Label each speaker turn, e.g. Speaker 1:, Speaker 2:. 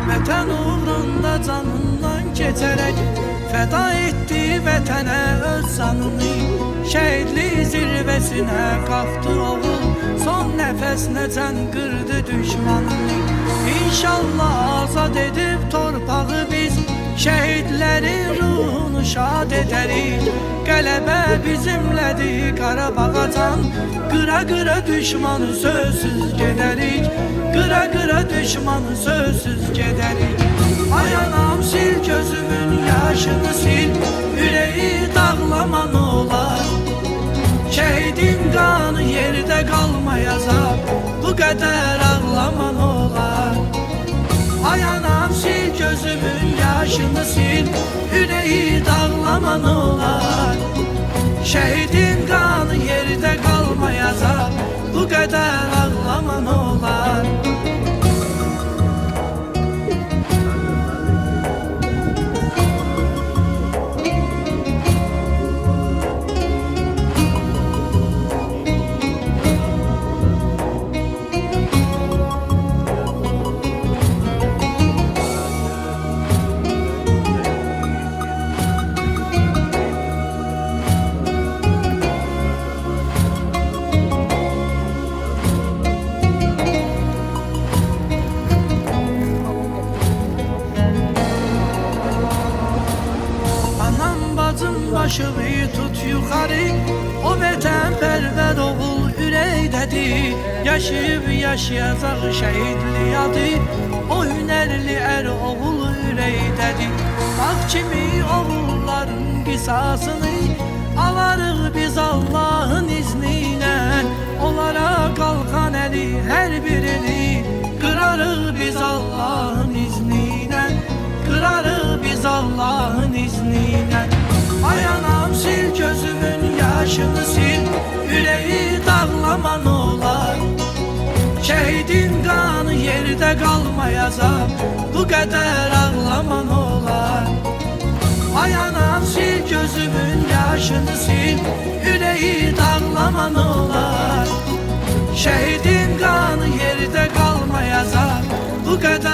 Speaker 1: Vətən uğrunda canından keçərək fəda etdi vətənə öz canını. Şəhidlik zirvəsinə qalxdı oğul, son nəfəsinə can qırdı düşmanını. İnşallah azad edib torpağı biz, şəhidlərin ruhunu şad edərik. Qələbə bizimlədir Qarabağa can, qıra qıra düşmanı sözsüz gedərik. Qıra qıra düşmanı sözsüz gedərik. Ay anam sil gözümün yaşını sil, ürəyi dağlaman olar. Şəhidin qanı yerdə qalmayacaq, bu qədər ağlaman olar. Ay anam sil gözümün yaşını sil, ürəyi dağlaman olar. Şəhidin qanı yerdə qalmayacaq, bu qədər ağlaman olar. Başını tut yuxarı, o vətənpərvər oğul ürəkdədir. Yaşayıb yaşayacaq şəhidlik adı, o hünərli ər oğul ürəkdədir. Bax kimi oğulların qisasını alarıq biz Allahın izniyle. Onlara qalxan əli hər birini qırarıq biz Allahın izniyle. Qırarıq biz Allahın izniyle. Ay anam sil gözümün yaşını sil, ürəyi dağlaman olar. Şəhidin qanı yerdə qalmayacaq, bu qədər ağlaman olar. Ay anam sil gözümün yaşını sil, ürəyi dağlaman olar. Şəhidin qanı yerdə qalmayacaq, bu qədər